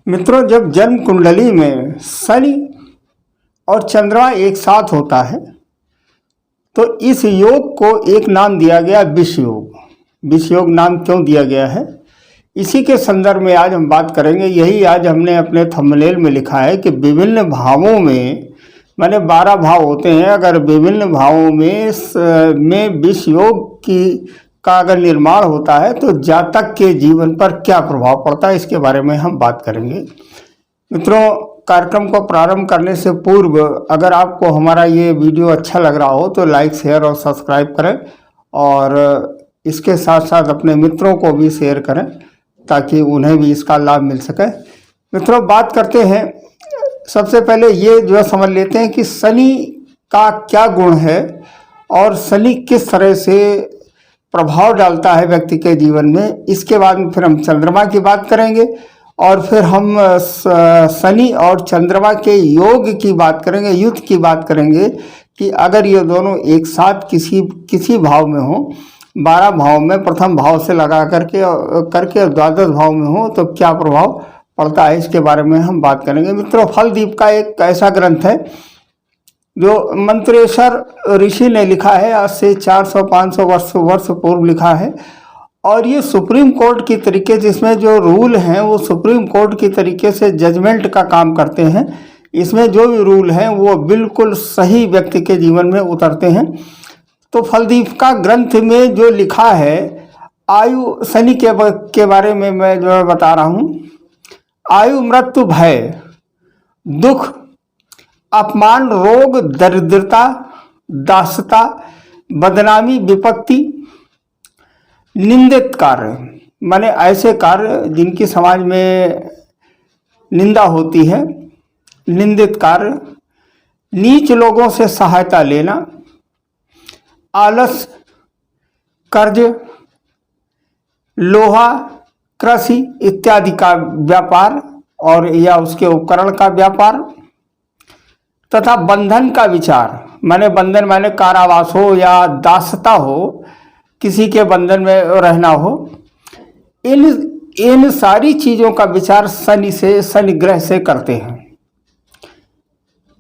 मित्रों, जब जन्म कुंडली में शनि और चंद्रमा एक साथ होता है तो इस योग को एक नाम दिया गया विष योग। विष योग नाम क्यों दिया गया है, इसी के संदर्भ में आज हम बात करेंगे। यही आज हमने अपने थंबनेल में लिखा है कि विभिन्न भावों में, माने 12 भाव होते हैं, अगर विभिन्न भावों में विष योग का अगर निर्माण होता है तो जातक के जीवन पर क्या प्रभाव पड़ता है, इसके बारे में हम बात करेंगे। मित्रों, कार्यक्रम को प्रारंभ करने से पूर्व अगर आपको हमारा ये वीडियो अच्छा लग रहा हो तो लाइक, शेयर और सब्सक्राइब करें और इसके साथ साथ अपने मित्रों को भी शेयर करें ताकि उन्हें भी इसका लाभ मिल सके। मित्रों, बात करते हैं। सबसे पहले ये जो समझ लेते हैं कि शनि का क्या गुण है और शनि किस तरह से प्रभाव डालता है व्यक्ति के जीवन में। इसके बाद में फिर हम चंद्रमा की बात करेंगे और फिर हम शनि और चंद्रमा के योग की बात करेंगे, युद्ध की बात करेंगे कि अगर ये दोनों एक साथ किसी भाव में हो, 12 भाव में प्रथम भाव से लगा करके द्वादश भाव में हो तो क्या प्रभाव पड़ता है, इसके बारे में हम बात करेंगे। मित्रों, फलदीप का एक ऐसा ग्रंथ है जो मंत्रेश्वर ऋषि ने लिखा है, आज से 400-500 वर्ष पूर्व लिखा है। और ये सुप्रीम कोर्ट की तरीके, जिसमें जो रूल हैं वो सुप्रीम कोर्ट की तरीके से जजमेंट का काम करते हैं। इसमें जो भी रूल हैं वो बिल्कुल सही व्यक्ति के जीवन में उतरते हैं। तो फलदीप का ग्रंथ में जो लिखा है, आयु शनि के बारे में मैं जो बता रहा हूँ। आयु, मृत्यु, भय, दुख, अपमान, रोग, दरिद्रता, दासता, बदनामी, विपत्ति, निंदित कार्य, माने ऐसे कार्य जिनकी समाज में निंदा होती है, निंदित कार्य, नीच लोगों से सहायता लेना, आलस, कर्ज, लोहा, कृषि इत्यादि का व्यापार और या उसके उपकरण का व्यापार, तथा बंधन का विचार, माने बंधन माने कारावास हो या दासता हो, किसी के बंधन में रहना हो। इन सारी चीजों का विचार शनि ग्रह से करते हैं।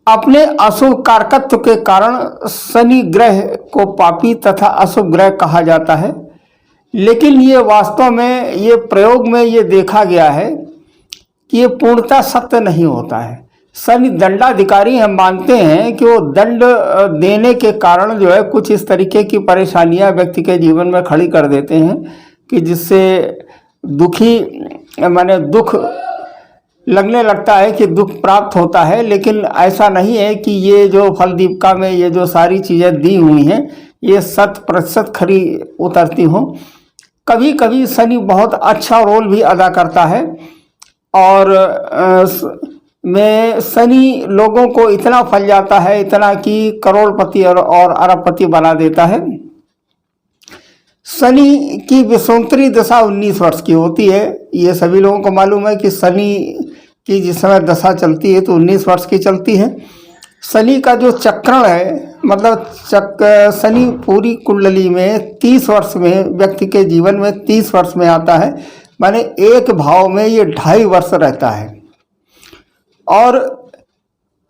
अपने अशुभ कारकत्व के कारण शनि ग्रह को पापी तथा अशुभ ग्रह कहा जाता है। लेकिन ये वास्तव में, ये प्रयोग में ये देखा गया है कि ये पूर्णतः सत्य नहीं होता है। शनि दंडाधिकारी, हम मानते हैं कि वो दंड देने के कारण जो है कुछ इस तरीके की परेशानियां व्यक्ति के जीवन में खड़ी कर देते हैं कि जिससे माने दुख लगने लगता है कि दुख प्राप्त होता है। लेकिन ऐसा नहीं है कि ये जो फलदीपिका में ये जो सारी चीज़ें दी हुई हैं ये 100% खरी उतरती हों। कभी कभी शनि बहुत अच्छा रोल भी अदा करता है और में शनि लोगों को इतना फल जाता है, इतना कि करोड़पति और अरबपति बना देता है। शनि की विषुवंतरी दशा 19 वर्ष की होती है। ये सभी लोगों को मालूम है कि शनि की जिस समय दशा चलती है तो 19 वर्ष की चलती है। शनि का जो चक्रण है, मतलब शनि पूरी कुंडली में 30 वर्ष में, व्यक्ति के जीवन में 30 वर्ष में आता है, माने एक भाव में ये 2.5 वर्ष रहता है। और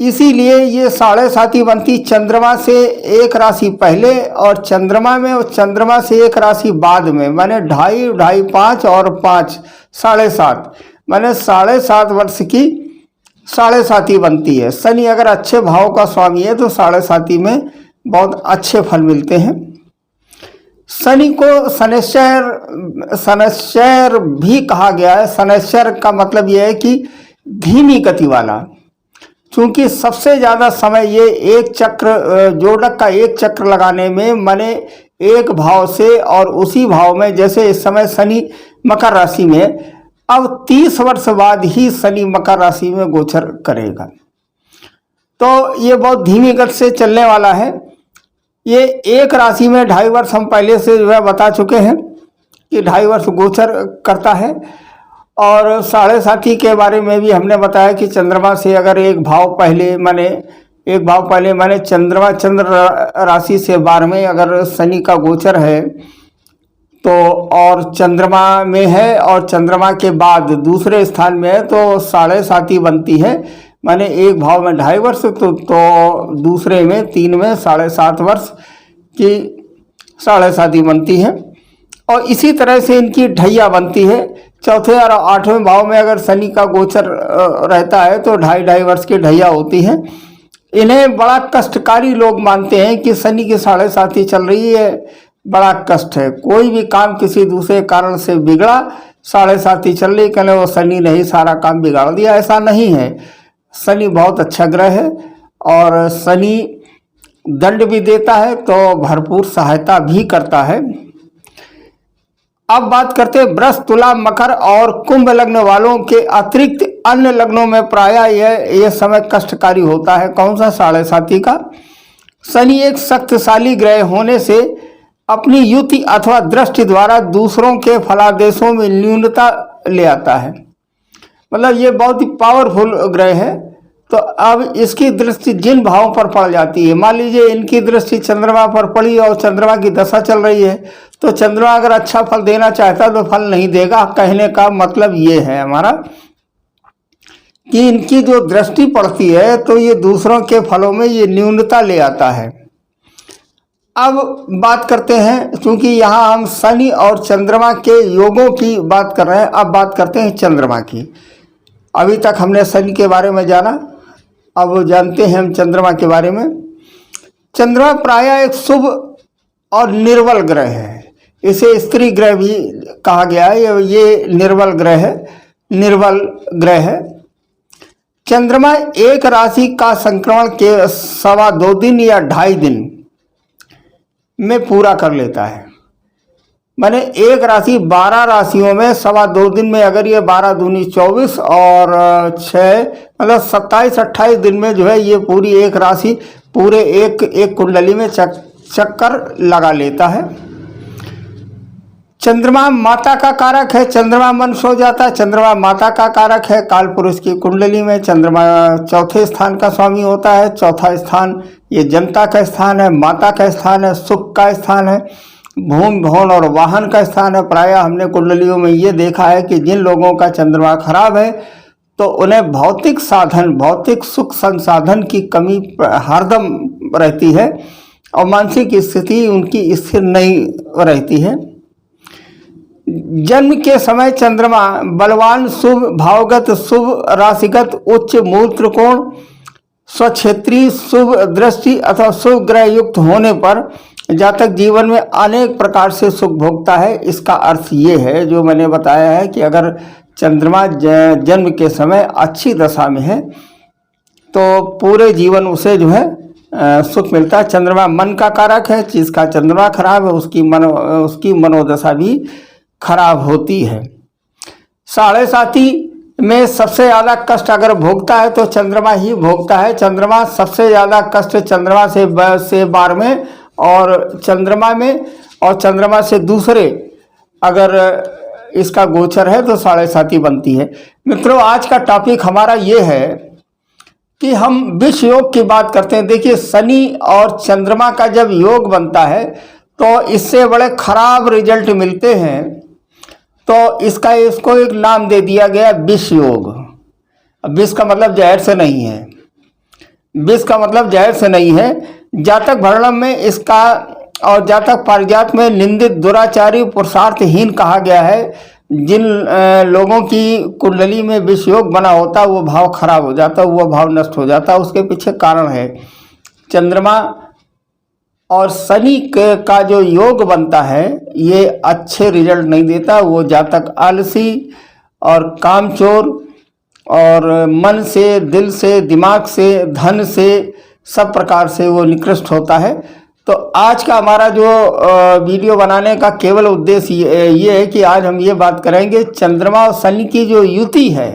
इसीलिए ये 7.5 बनती चंद्रमा से एक राशि पहले और चंद्रमा में, और चंद्रमा से एक राशि बाद में, माने 2.5, 5 और 5, 7.5, माने 7.5 वर्ष की 7.5 बनती है। शनि अगर अच्छे भाव का स्वामी है तो 7.5 में बहुत अच्छे फल मिलते हैं। शनि को शनैश्चर भी कहा गया है। शनैश्चर का मतलब यह है कि धीमी गति वाला, क्योंकि सबसे ज़्यादा समय ये एक चक्र, जोड़क का एक चक्र लगाने में, माने एक भाव से और उसी भाव में, जैसे इस समय शनि मकर राशि में, अब 30 वर्ष बाद ही शनि मकर राशि में गोचर करेगा। तो ये बहुत धीमी गति से चलने वाला है। ये एक राशि में 2.5 वर्ष हम पहले से जो है बता चुके हैं कि 2.5 वर्ष गोचर करता है। और 7.5 के बारे में भी हमने बताया कि चंद्रमा से अगर एक भाव पहले माने चंद्रमा चंद्र राशि से 12वें अगर शनि का गोचर है तो और चंद्रमा में है और चंद्रमा के बाद दूसरे स्थान में है तो 7.5 बनती है, माने एक भाव में 2.5 वर्ष तो दूसरे में 3 में 7.5 वर्ष की 7.5 बनती है। और इसी तरह से इनकी ढैया बनती है। चौथे और 8वें भाव में अगर शनि का गोचर रहता है तो 2.5 वर्ष की ढैया होती है। इन्हें बड़ा कष्टकारी लोग मानते हैं कि शनि की 7.5 चल रही है, बड़ा कष्ट है। कोई भी काम किसी दूसरे कारण से बिगड़ा, 7.5 चल रही, कहने वो शनि ने ही सारा काम बिगाड़ दिया, ऐसा नहीं है। शनि बहुत अच्छा ग्रह है और शनि दंड भी देता है तो भरपूर सहायता भी करता है। अब बात करते हैं वृष, तुला, मकर और कुंभ लग्न वालों के अतिरिक्त अन्य लग्नों में प्रायः यह समय कष्टकारी होता है। कौन सा? 7.5 का। शनि एक शक्तिशाली ग्रह होने से अपनी युति अथवा दृष्टि द्वारा दूसरों के फलादेशों में न्यूनता ले आता है। मतलब ये बहुत ही पावरफुल ग्रह है। तो अब इसकी दृष्टि जिन भावों पर पड़ जाती है, मान लीजिए इनकी दृष्टि चंद्रमा पर पड़ी और चंद्रमा की दशा चल रही है, तो चंद्रमा अगर अच्छा फल देना चाहता तो फल नहीं देगा। कहने का मतलब ये है हमारा कि इनकी जो दृष्टि पड़ती है तो ये दूसरों के फलों में ये न्यूनता ले आता है। अब बात करते हैं, क्योंकि यहाँ हम शनि और चंद्रमा के योगों की बात कर रहे हैं, अब बात करते हैं चंद्रमा की। अभी तक हमने शनि के बारे में जाना, अब जानते हैं हम चंद्रमा के बारे में। चंद्रमा प्रायः एक शुभ और निर्बल ग्रह है। इसे स्त्री ग्रह भी कहा गया है। ये निर्बल ग्रह है, निर्बल ग्रह है। चंद्रमा एक राशि का संक्रमण के 2.25 दिन या 2.5 दिन में पूरा कर लेता है। माने एक राशि 12 राशियों में 2.25 दिन में, अगर ये 12 दूनी 24 और 6 मतलब 27-28 दिन में जो है ये पूरी एक राशि पूरे एक कुंडली में चक्कर लगा लेता है। चंद्रमा माता का कारक है, चंद्रमा मन सो जाता है। चंद्रमा माता का कारक है। काल पुरुष की कुंडली में चंद्रमा चौथे स्थान का स्वामी होता है। चौथा स्थान ये जनता का स्थान है, माता का स्थान है, सुख का स्थान है, भूमि भवन और वाहन का स्थान है। प्रायः हमने कुंडलियों में ये देखा है कि जिन लोगों का चंद्रमा खराब है तो उन्हें भौतिक साधन, भौतिक सुख संसाधन की कमी हरदम रहती है और मानसिक स्थिति उनकी स्थिर नहीं रहती है। जन्म के समय चंद्रमा बलवान, शुभ भावगत, शुभ राशिगत, उच्च मूल त्रिकोण, स्वक्षेत्री, शुभ दृष्टि अथवा शुभ ग्रह युक्त होने पर जातक जीवन में अनेक प्रकार से सुख भोगता है। इसका अर्थ ये है जो मैंने बताया है कि अगर चंद्रमा जन्म के समय अच्छी दशा में है तो पूरे जीवन उसे जो है सुख मिलता है। चंद्रमा मन का कारक है। जिसका चंद्रमा खराब है उसकी मनोदशा भी खराब होती है। 7.5 में सबसे ज़्यादा कष्ट अगर भोगता है तो चंद्रमा ही भोगता है। चंद्रमा सबसे ज़्यादा कष्ट चंद्रमा से 12वें और चंद्रमा में और चंद्रमा से दूसरे अगर इसका गोचर है तो 7.5 बनती है। मित्रों, आज का टॉपिक हमारा ये है कि हम विष योग की बात करते हैं। देखिए, शनि और चंद्रमा का जब योग बनता है तो इससे बड़े खराब रिजल्ट मिलते हैं, तो इसको एक नाम दे दिया गया विष योग। विष का मतलब जहर से नहीं है, विष का मतलब जहर से नहीं है। जातक वर्णम में इसका और जातक पारिजात में निंदित, दुराचारी, पुरुषार्थहीन कहा गया है। जिन लोगों की कुंडली में विष योग बना होता है वो भाव खराब हो जाता है, वो भाव नष्ट हो जाता है। उसके पीछे कारण है चंद्रमा और शनि का जो योग बनता है ये अच्छे रिजल्ट नहीं देता। वो जातक आलसी और कामचोर और मन से, दिल से, दिमाग से, धन से, सब प्रकार से वो निकृष्ट होता है। तो आज का हमारा जो वीडियो बनाने का केवल उद्देश्य ये है कि आज हम ये बात करेंगे चंद्रमा और शनि की जो युति है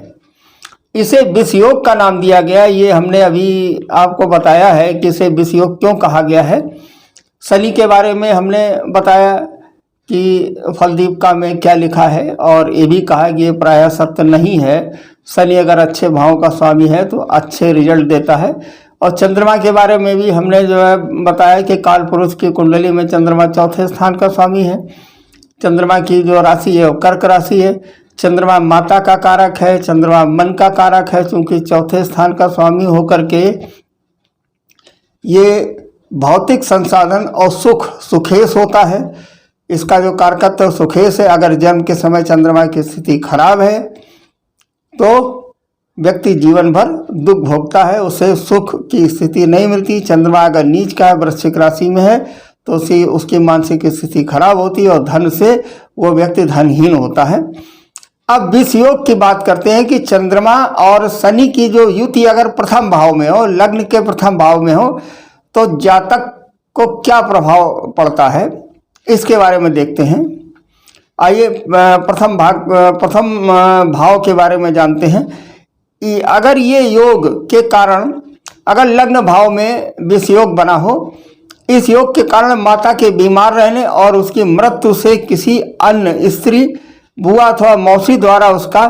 इसे विष योग का नाम दिया गया। ये हमने अभी आपको बताया है कि इसे विष योग क्यों कहा गया है। शनि के बारे में हमने बताया कि फलदीपिका में क्या लिखा है और ये भी कहा कि ये प्रायः सत्य नहीं है। शनि अगर अच्छे भाव का स्वामी है तो अच्छे रिजल्ट देता है। और चंद्रमा के बारे में भी हमने जो है बताया कि काल पुरुष की कुंडली में चंद्रमा चौथे स्थान का स्वामी है। चंद्रमा की जो राशि है वो कर्क राशि है। चंद्रमा माता का कारक है, चंद्रमा मन का कारक है, क्योंकि चौथे स्थान का स्वामी होकर के ये भौतिक संसाधन और सुखेश होता है। इसका जो कारकत्व सुखेश है। अगर जन्म के समय चंद्रमा की स्थिति खराब है तो व्यक्ति जीवन भर दुख भोगता है, उसे सुख की स्थिति नहीं मिलती। चंद्रमा अगर नीच का है, वृश्चिक राशि में है, तो उसकी मानसिक स्थिति खराब होती है और धन से वो व्यक्ति धनहीन होता है। अब विष योग की बात करते हैं कि चंद्रमा और शनि की जो युति अगर प्रथम भाव में हो, लग्न के प्रथम भाव में हो, तो जातक को क्या प्रभाव पड़ता है, इसके बारे में देखते हैं। आइए प्रथम भाव के बारे में जानते हैं। अगर ये योग के कारण, अगर लग्न भाव में विष योग बना हो, इस योग के कारण माता के बीमार रहने और उसकी मृत्यु से किसी अन्य स्त्री, बुआ अथवा मौसी द्वारा उसका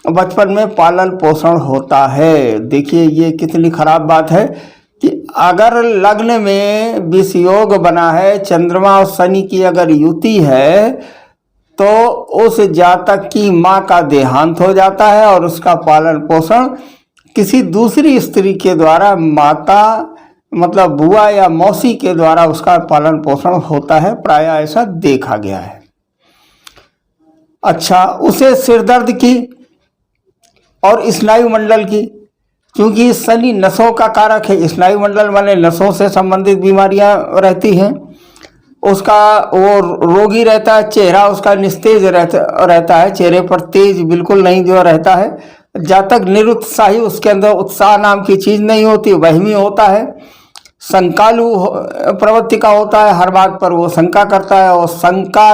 बचपन में पालन पोषण होता है। देखिए ये कितनी खराब बात है कि अगर लग्न में विष योग बना है, चंद्रमा और शनि की अगर युति है, तो उस जातक की माँ का देहांत हो जाता है और उसका पालन पोषण किसी दूसरी स्त्री के द्वारा, माता मतलब बुआ या मौसी के द्वारा उसका पालन पोषण होता है। प्रायः ऐसा देखा गया है। अच्छा, उसे सिरदर्द की और स्नायु मंडल की, क्योंकि शनि नसों का कारक है। स्नायु मंडल माने नसों से संबंधित बीमारियां रहती हैं। उसका वो रोगी रहता है, चेहरा उसका निस्तेज रहता है, चेहरे पर तेज बिल्कुल नहीं जो रहता है। जातक निरुत्साही, उसके अंदर उत्साह नाम की चीज नहीं होती, वहमी होता है। शंकालु प्रवृत्ति का होता है, हर बात पर वो शंका करता है, और शंका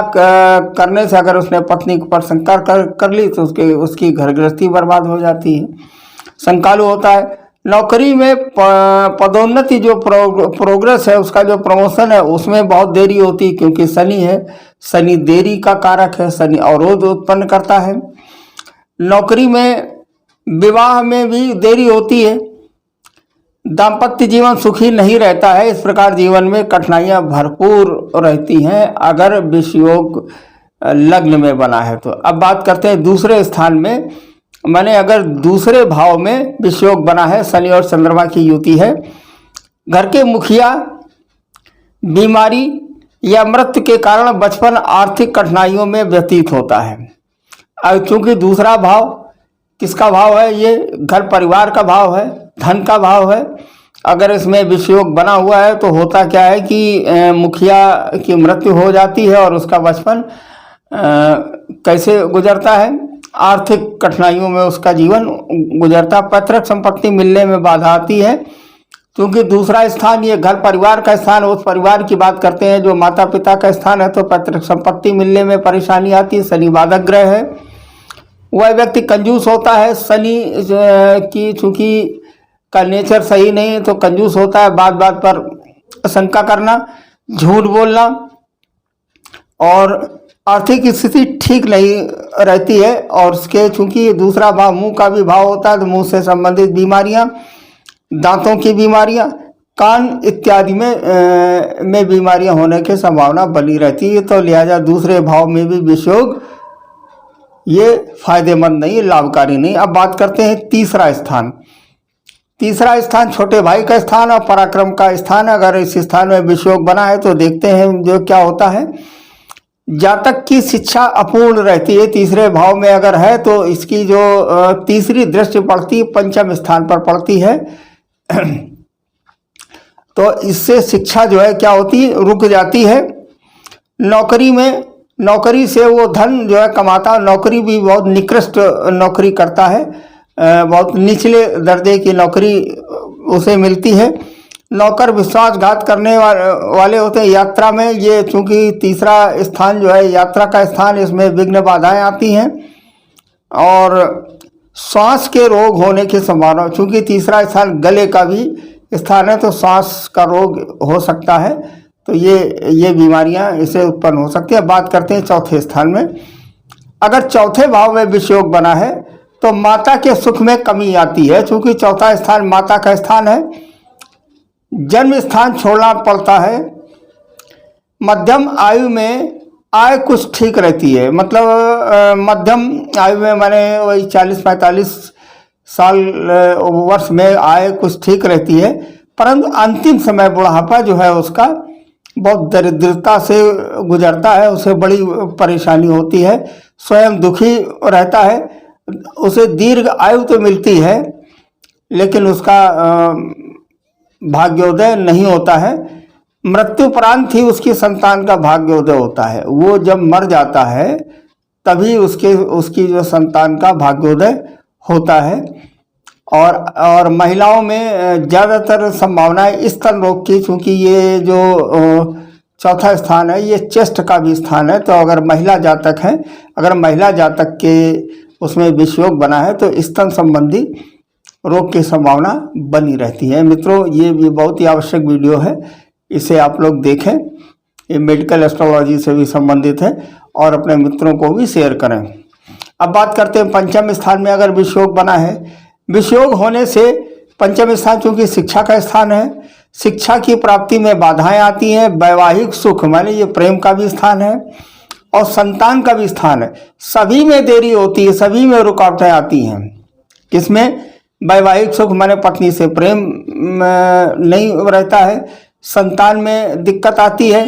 करने से अगर उसने पत्नी पर शंका कर ली तो उसकी घर गृहस्थी बर्बाद हो जाती है। शंकालु होता है। नौकरी में पदोन्नति जो प्रोग्रेस है, उसका जो प्रमोशन है, उसमें बहुत देरी होती है, क्योंकि शनि है। शनि देरी का कारक है, शनि अवरोध उत्पन्न करता है। नौकरी में, विवाह में भी देरी होती है। दाम्पत्य जीवन सुखी नहीं रहता है। इस प्रकार जीवन में कठिनाइयां भरपूर रहती हैं अगर विष योग लग्न में बना है तो। अब बात करते हैं दूसरे स्थान में, माने अगर दूसरे भाव में विष योग बना है, शनि और चंद्रमा की युति है, घर के मुखिया बीमारी या मृत्यु के कारण बचपन आर्थिक कठिनाइयों में व्यतीत होता है। अब चूंकि दूसरा भाव किसका भाव है, ये घर परिवार का भाव है, धन का भाव है। अगर इसमें विष योग बना हुआ है तो होता क्या है कि मुखिया की मृत्यु हो जाती है और उसका बचपन कैसे गुजरता है, आर्थिक कठिनाइयों में उसका जीवन गुजरता। पैतृक संपत्ति मिलने में बाधा आती है, क्योंकि दूसरा स्थान ये घर परिवार का स्थान, उस परिवार की बात करते हैं जो माता पिता का स्थान है, तो पैतृक संपत्ति मिलने में परेशानी आती है। शनि बाधक ग्रह है। वह व्यक्ति कंजूस होता है। शनि की चूंकि का नेचर सही नहीं है तो कंजूस होता है, बात बात पर शंका करना, झूठ बोलना, और आर्थिक स्थिति ठीक नहीं रहती है। और उसके चूंकि दूसरा भाव मुंह का भी भाव होता है, तो मुंह से संबंधित बीमारियां, दांतों की बीमारियां, कान इत्यादि में बीमारियां होने की संभावना बनी रहती है। तो लिहाजा दूसरे भाव में भी विष योग ये फायदेमंद नहीं, लाभकारी नहीं। अब बात करते हैं तीसरा स्थान। तीसरा स्थान छोटे भाई का स्थान और पराक्रम का स्थान। अगर इस स्थान में विष योग बना है तो देखते हैं जो क्या होता है। जातक की शिक्षा अपूर्ण रहती है। तीसरे भाव में अगर है तो इसकी जो तीसरी दृष्टि पड़ती, पंचम स्थान पर पड़ती है, तो इससे शिक्षा जो है क्या होती है, रुक जाती है। नौकरी में, नौकरी से वो धन जो है कमाता, नौकरी भी बहुत निकृष्ट नौकरी करता है, बहुत निचले दर्जे की नौकरी उसे मिलती है। नौकर विश्वासघात करने वाले होते हैं। यात्रा में, ये चूंकि तीसरा स्थान जो है यात्रा का स्थान, इसमें विघ्न बाधाएं आती हैं। और श्वास के रोग होने की संभावना, चूंकि तीसरा स्थान गले का भी स्थान है, तो श्वास का रोग हो सकता है। तो ये बीमारियां इसे उत्पन्न हो सकती है। बात करते हैं चौथे स्थान में। अगर चौथे भाव में विष योग बना है तो माता के सुख में कमी आती है, क्योंकि चौथा स्थान माता का स्थान है। जन्म स्थान छोड़ना पड़ता है। मध्यम आयु में आय कुछ ठीक रहती है, मतलब मध्यम आयु में मैंने वही 40-45 साल वर्ष में आय कुछ ठीक रहती है, परंतु अंतिम समय बुढ़ापा जो है उसका बहुत दरिद्रता से गुजरता है, उसे बड़ी परेशानी होती है, स्वयं दुखी रहता है। उसे दीर्घ आयु तो मिलती है लेकिन उसका भाग्योदय नहीं होता है। मृत्युपरांत ही उसकी संतान का भाग्योदय होता है। वो जब मर जाता है तभी उसकी जो संतान का भाग्योदय होता है। और महिलाओं में ज़्यादातर संभावनाएं स्तन रोग की, चूँकि ये जो चौथा स्थान है ये चेस्ट का भी स्थान है, तो अगर महिला जातक है, अगर महिला जातक के उसमें विषयोग बना है तो स्तन संबंधी रोग की संभावना बनी रहती है। मित्रों, ये भी बहुत ही आवश्यक वीडियो है, इसे आप लोग देखें। ये मेडिकल एस्ट्रोलॉजी से भी संबंधित है और अपने मित्रों को भी शेयर करें। अब बात करते हैं पंचम स्थान में अगर विषयोग बना है। विषयोग होने से पंचम स्थान चूँकि शिक्षा का स्थान है, शिक्षा की प्राप्ति में बाधाएं आती हैं। वैवाहिक सुख माने ये प्रेम का भी स्थान है और संतान का भी स्थान है। सभी में देरी होती है, सभी में रुकावटें आती हैं। किसमें? वैवाहिक सुख माने पत्नी से प्रेम नहीं रहता है, संतान में दिक्कत आती है।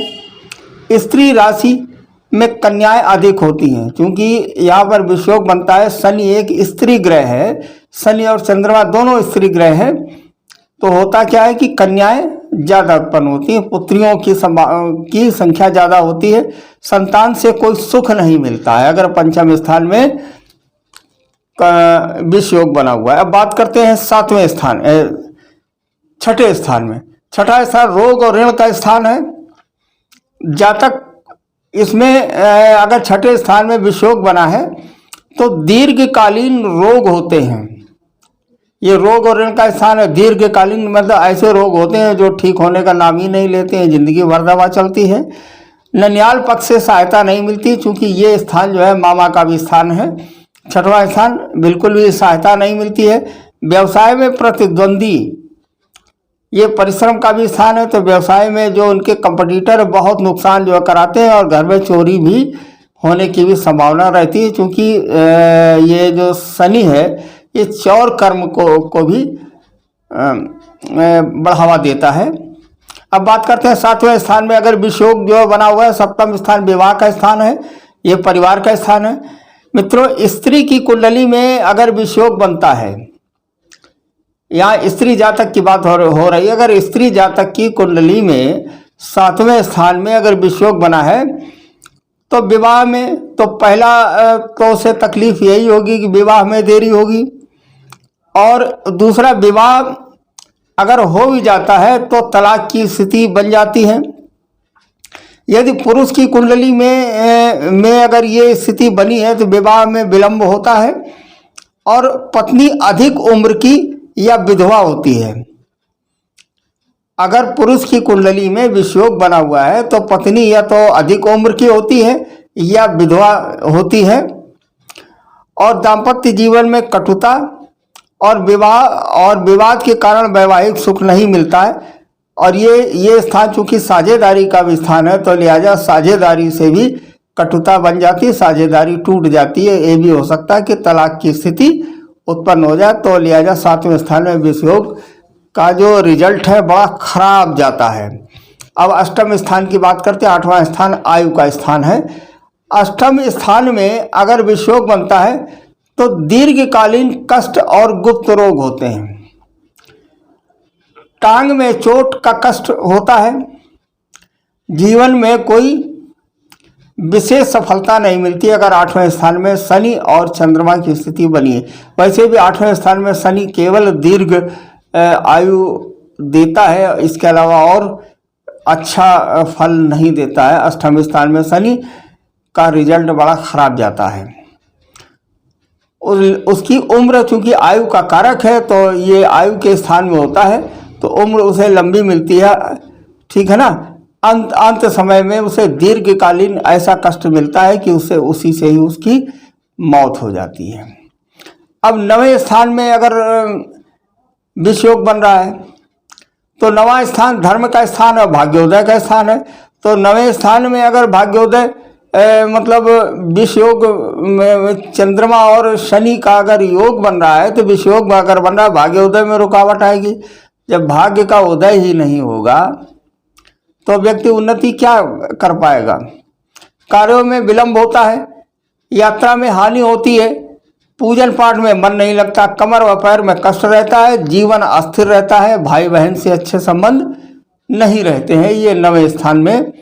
स्त्री राशि में कन्याएं अधिक होती हैं, क्योंकि यहाँ पर विषयोग बनता है। शनि एक स्त्री ग्रह है, शनि और चंद्रमा दोनों स्त्री ग्रह हैं, तो होता क्या है कि कन्याएं ज़्यादा उत्पन्न होती हैं, पुत्रियों की संख्या ज़्यादा होती है, संतान से कोई सुख नहीं मिलता है अगर पंचम स्थान में विषयोग बना हुआ है। अब बात करते हैं सातवें स्थान, छठे स्थान में। छठा स्थान रोग और ऋण का स्थान है। जातक इसमें अगर छठे स्थान में विषयोग बना है तो दीर्घकालीन रोग होते हैं। ये रोग और ऋण का स्थान है। दीर्घकालीन मतलब ऐसे रोग होते हैं जो ठीक होने का नाम ही नहीं लेते हैं, जिंदगी भर दवा चलती है। ननियाल पक्ष से सहायता नहीं मिलती, चूंकि ये स्थान जो है मामा का भी स्थान है। छठवां स्थान बिल्कुल भी सहायता नहीं मिलती है। व्यवसाय में प्रतिद्वंदी, ये परिश्रम का भी स्थान है, तो व्यवसाय में जो उनके कंपटीटर बहुत नुकसान जो कराते हैं और घर में चोरी भी होने की भी संभावना रहती है, क्योंकि ये जो शनि है ये चौर कर्म को भी बढ़ावा देता है। अब बात करते हैं सातवें स्थान में अगर विषयोग जो बना हुआ है। सप्तम स्थान विवाह का स्थान है, ये परिवार का स्थान है। मित्रों, स्त्री की कुंडली में अगर विषयोग बनता है, यहाँ स्त्री जातक की बात हो रही है। अगर स्त्री जातक की कुंडली में सातवें स्थान में अगर विषयोग बना है तो विवाह में तो पहला तो उसे तकलीफ यही होगी कि विवाह में देरी होगी, और दूसरा विवाह अगर हो भी जाता है तो तलाक की स्थिति बन जाती है। यदि पुरुष की कुंडली में अगर ये स्थिति बनी है तो विवाह में विलंब होता है और पत्नी अधिक उम्र की या विधवा होती है। अगर पुरुष की कुंडली में विषयोग बना हुआ है तो पत्नी या तो अधिक उम्र की होती है या विधवा होती है, और दाम्पत्य जीवन में कटुता और विवाद के कारण वैवाहिक सुख नहीं मिलता है। और ये स्थान चूंकि साझेदारी का भी स्थान है, तो लिहाजा साझेदारी से भी कटुता बन जाती है, साझेदारी टूट जाती है। ये भी हो सकता है कि तलाक की स्थिति उत्पन्न हो जाए, तो लिहाजा सातवें स्थान में विषयोग का जो रिजल्ट है बड़ा खराब जाता है। अब अष्टम स्थान की बात करते हैं। आठवां स्थान आयु का स्थान है। अष्टम स्थान में अगर विषयोग बनता है तो दीर्घकालीन कष्ट और गुप्त रोग होते हैं। टांग में चोट का कष्ट होता है। जीवन में कोई विशेष सफलता नहीं मिलती अगर आठवें स्थान में शनि और चंद्रमा की स्थिति बनी है। वैसे भी आठवें स्थान में शनि केवल दीर्घ आयु देता है, इसके अलावा और अच्छा फल नहीं देता है। अष्टम स्थान में शनि का रिजल्ट बड़ा खराब जाता है। उसकी उम्र चूंकि आयु का कारक है तो ये आयु के स्थान में होता है, तो उम्र उसे लंबी मिलती है, ठीक है ना। अंत समय में उसे दीर्घकालीन ऐसा कष्ट मिलता है कि उसे उसी से ही उसकी मौत हो जाती है। अब नवें स्थान में अगर विषयोग बन रहा है तो नवां स्थान धर्म का स्थान और भाग्योदय का स्थान है। तो नवें स्थान में अगर भाग्योदय मतलब विष योग में चंद्रमा और शनि का अगर योग बन रहा है तो विष योग अगर बन रहा है, भाग्य उदय में रुकावट आएगी। जब भाग्य का उदय ही नहीं होगा तो व्यक्ति उन्नति क्या कर पाएगा। कार्यों में विलंब होता है, यात्रा में हानि होती है, पूजन पाठ में मन नहीं लगता, कमर व पैर में कष्ट रहता है, जीवन अस्थिर रहता है, भाई बहन से अच्छे संबंध नहीं रहते हैं। ये 9वें स्थान में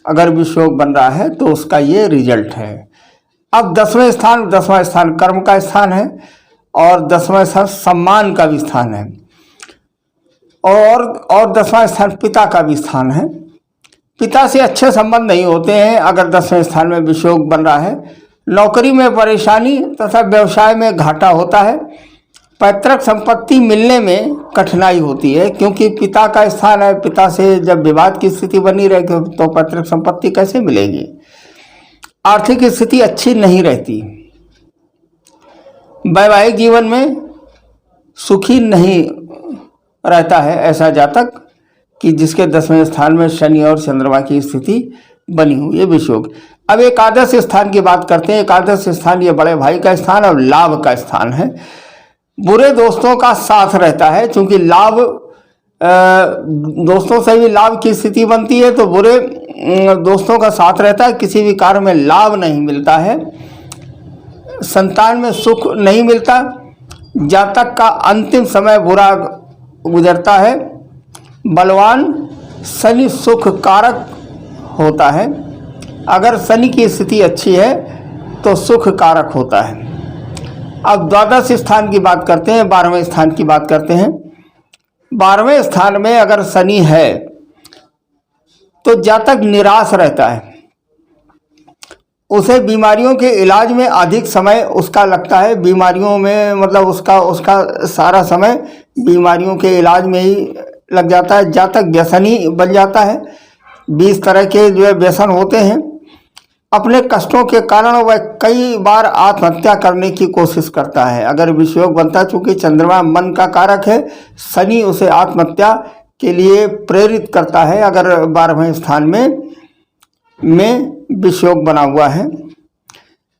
अगर विष योग बन रहा है तो उसका ये रिजल्ट है। अब 10वां स्थान कर्म का स्थान है और 10वां स्थान सम्मान का भी स्थान है और 10वां स्थान पिता का भी स्थान है। पिता से अच्छे संबंध नहीं होते हैं अगर 10वें स्थान में विष योग बन रहा है। नौकरी में परेशानी तथा व्यवसाय में घाटा होता है। पैतृक संपत्ति मिलने में कठिनाई होती है क्योंकि पिता का स्थान है। पिता से जब विवाद की स्थिति बनी रहेगी तो पैतृक संपत्ति कैसे मिलेगी। आर्थिक स्थिति अच्छी नहीं रहती। वैवाहिक जीवन में सुखी नहीं रहता है ऐसा जातक कि जिसके 10वें स्थान में शनि और चंद्रमा की स्थिति बनी हुई है विष योग। अब एकादश स्थान की बात करते हैं। एकादश स्थान ये बड़े भाई का स्थान और लाभ का स्थान है। बुरे दोस्तों का साथ रहता है क्योंकि लाभ दोस्तों से भी लाभ की स्थिति बनती है तो बुरे दोस्तों का साथ रहता है। किसी भी कार्य में लाभ नहीं मिलता है। संतान में सुख नहीं मिलता। जातक का अंतिम समय बुरा गुजरता है। बलवान शनि सुख कारक होता है। अगर शनि की स्थिति अच्छी है तो सुख कारक होता है। अब द्वादश स्थान की बात करते हैं, 12वें स्थान की बात करते हैं। 12वें स्थान में अगर शनि है तो जातक निराश रहता है। उसे बीमारियों के इलाज में अधिक समय उसका लगता है। बीमारियों में मतलब उसका सारा समय बीमारियों के इलाज में ही लग जाता है। जातक व्यसनी बन जाता है। 20 तरह के जो व्यसन होते हैं। अपने कष्टों के कारण वह कई बार आत्महत्या करने की कोशिश करता है। अगर विष योग बनता है, चूंकि चंद्रमा मन का कारक है, शनि उसे आत्महत्या के लिए प्रेरित करता है अगर 12वें स्थान में विष योग बना हुआ है।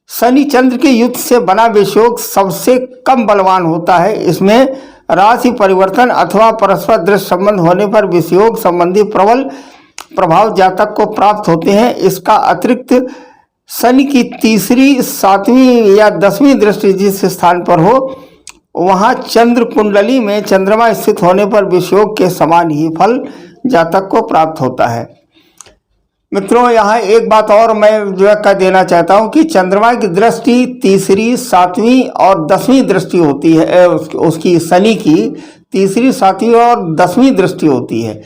शनि चंद्र के युद्ध से बना विष योग सबसे कम बलवान होता है। इसमें राशि परिवर्तन अथवा परस्पर दृश्य संबंध होने पर विष योग संबंधी प्रबल प्रभाव जातक को प्राप्त होते हैं। इसका अतिरिक्त शनि की तीसरी, 7वीं या 10वीं दृष्टि जिस स्थान पर हो वहां चंद्र कुंडली में चंद्रमा स्थित होने पर विष योग के समान ही फल जातक को प्राप्त होता है। मित्रों, यहाँ एक बात और मैं जो है कह देना चाहता हूँ कि चंद्रमा की दृष्टि तीसरी, 7वीं और 10वीं दृष्टि होती है। उसकी शनि की तीसरी, 7वीं और 10वीं दृष्टि होती है।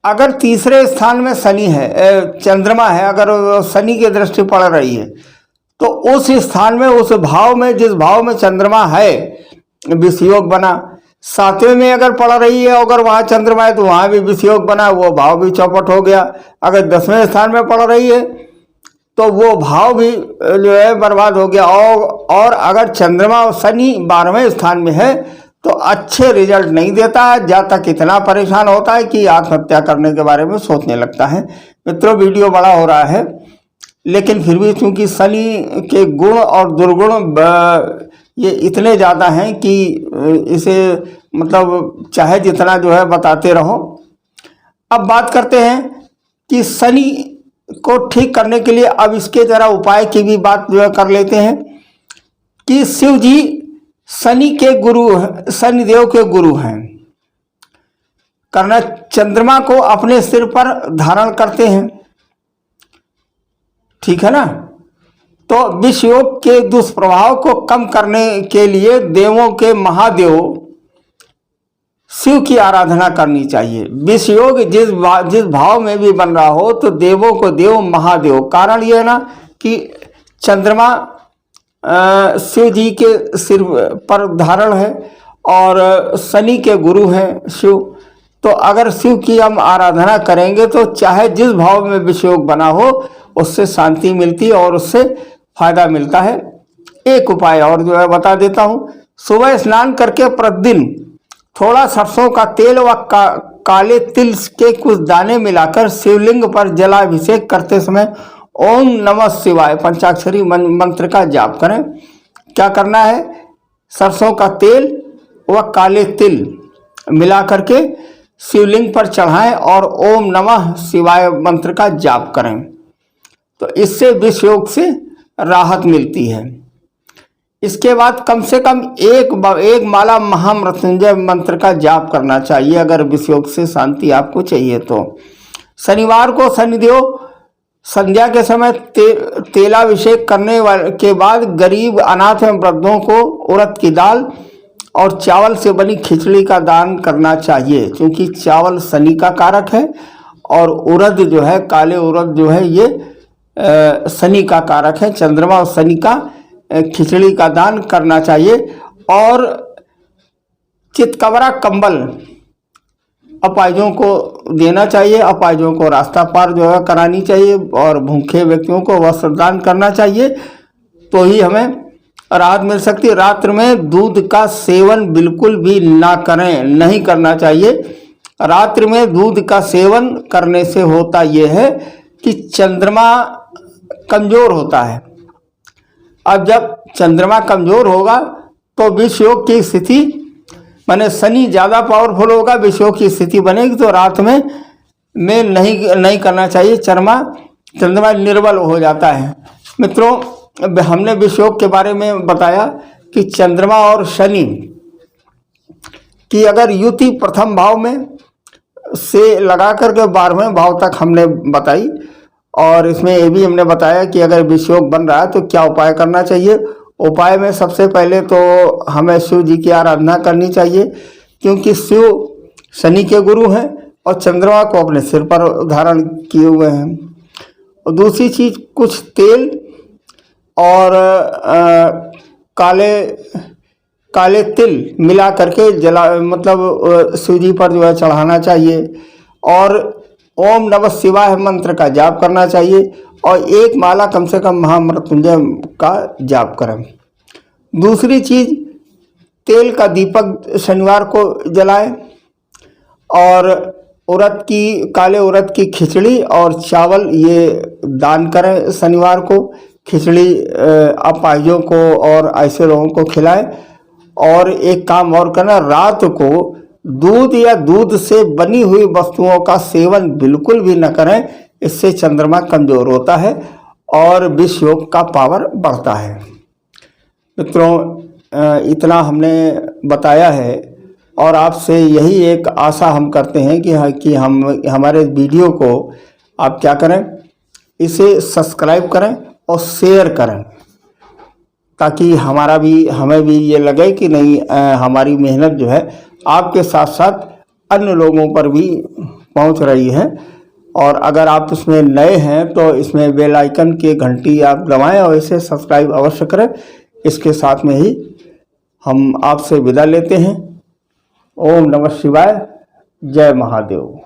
अगर तीसरे स्थान में शनि है, चंद्रमा है, अगर शनि की दृष्टि पड़ रही है तो उस स्थान में, उस भाव में, जिस भाव में चंद्रमा है विष योग बना, 7वें में अगर पड़ रही है, अगर वहाँ चंद्रमा है तो वहाँ भी विष योग बना, वो भाव भी चौपट हो गया। अगर 10वें स्थान में पड़ रही है तो वो भाव भी जो है बर्बाद हो गया। और अगर चंद्रमा और शनि 12वें स्थान में है तो अच्छे रिजल्ट नहीं देता है। जातक इतना परेशान होता है कि आत्महत्या करने के बारे में सोचने लगता है। मित्रों, वीडियो बड़ा हो रहा है लेकिन फिर भी चूंकि शनि के गुण और दुर्गुण ये इतने ज़्यादा हैं कि इसे मतलब चाहे जितना जो है बताते रहो। अब बात करते हैं कि शनि को ठीक करने के लिए अब इसके जरा उपाय की भी बात जो है कर लेते हैं कि शिव जी शनि के गुरु, शनिदेव के गुरु हैं। करना, चंद्रमा को अपने सिर पर धारण करते हैं, ठीक है ना। तो विष योग के दुष्प्रभाव को कम करने के लिए देवों के महादेव शिव की आराधना करनी चाहिए। विष योग जिस भाव में भी बन रहा हो तो देवों को देव महादेव, कारण यह है ना कि चंद्रमा शिव जी के सिर पर धारण है और शनि के गुरु हैं शिव। तो अगर शिव की हम आराधना करेंगे तो चाहे जिस भाव में विष योग बना हो उससे शांति मिलती है और उससे फायदा मिलता है। एक उपाय और जो है बता देता हूँ। सुबह स्नान करके प्रतिदिन थोड़ा सरसों का तेल व काले तिल के कुछ दाने मिलाकर शिवलिंग पर जलाभिषेक करते समय ओम नमः शिवाय पंचाक्षरी मंत्र का जाप करें। क्या करना है, सरसों का तेल व काले तिल मिला करके शिवलिंग पर चढ़ाएं और ओम नमः शिवाय मंत्र का जाप करें। तो इससे विष योग से राहत मिलती है। इसके बाद कम से कम एक माला महामृत्युंजय मंत्र का जाप करना चाहिए अगर विष योग से शांति आपको चाहिए तो। शनिवार को शनिदेव संध्या के समय तेलाभिषेक करने के बाद गरीब अनाथ एवं वृद्धों को उड़द की दाल और चावल से बनी खिचड़ी का दान करना चाहिए, क्योंकि चावल शनि का कारक है और उड़द जो है, काले उड़द जो है, ये शनि का कारक है। चंद्रमा और शनि का खिचड़ी का दान करना चाहिए। और चितकबरा कंबल अपाहिजों को देना चाहिए, अपाहिजों को रास्ता पार जो है करानी चाहिए और भूखे व्यक्तियों को वस्त्र दान करना चाहिए, तो ही हमें राहत मिल सकती है। रात्र में दूध का सेवन बिल्कुल भी ना करें, नहीं करना चाहिए। रात्र में दूध का सेवन करने से होता यह है कि चंद्रमा कमजोर होता है। अब जब चंद्रमा कमजोर होगा तो विष योग की स्थिति, माने शनि ज़्यादा पावरफुल होगा, विष योग की स्थिति बनेगी, तो रात में नहीं करना चाहिए। चंद्रमा निर्बल हो जाता है। मित्रों, हमने विष योग के बारे में बताया कि चंद्रमा और शनि की अगर युति प्रथम भाव में से लगा करके 12वें भाव तक हमने बताई, और इसमें ये भी हमने बताया कि अगर विष योग बन रहा है तो क्या उपाय करना चाहिए। उपाय में सबसे पहले तो हमें शिव जी की आराधना करनी चाहिए, क्योंकि शिव शनि के गुरु हैं और चंद्रमा को अपने सिर पर धारण किए हुए हैं। और दूसरी चीज़, कुछ तेल और काले तिल मिला करके शिव जी पर जो है चढ़ाना चाहिए और ओम नमः शिवाय मंत्र का जाप करना चाहिए और एक माला कम से कम महामृत्युंजय का जाप करें। दूसरी चीज़, तेल का दीपक शनिवार को जलाएं और काले उड़द की खिचड़ी और चावल ये दान करें शनिवार को। खिचड़ी अपाहिजों को और ऐसे लोगों को खिलाएं। और एक काम और करना, रात को दूध या दूध से बनी हुई वस्तुओं का सेवन बिल्कुल भी न करें, इससे चंद्रमा कमजोर होता है और विष योग का पावर बढ़ता है। मित्रों, इतना हमने बताया है और आपसे यही एक आशा हम करते हैं कि हमारे वीडियो को आप क्या करें, इसे सब्सक्राइब करें और शेयर करें, ताकि हमें भी ये लगे कि नहीं, हमारी मेहनत जो है आपके साथ साथ अन्य लोगों पर भी पहुंच रही है। और अगर आप इसमें नए हैं तो इसमें बेल आइकन की घंटी आप दबाएं और इसे सब्सक्राइब अवश्य करें। इसके साथ में ही हम आपसे विदा लेते हैं। ओम नमः शिवाय। जय महादेव।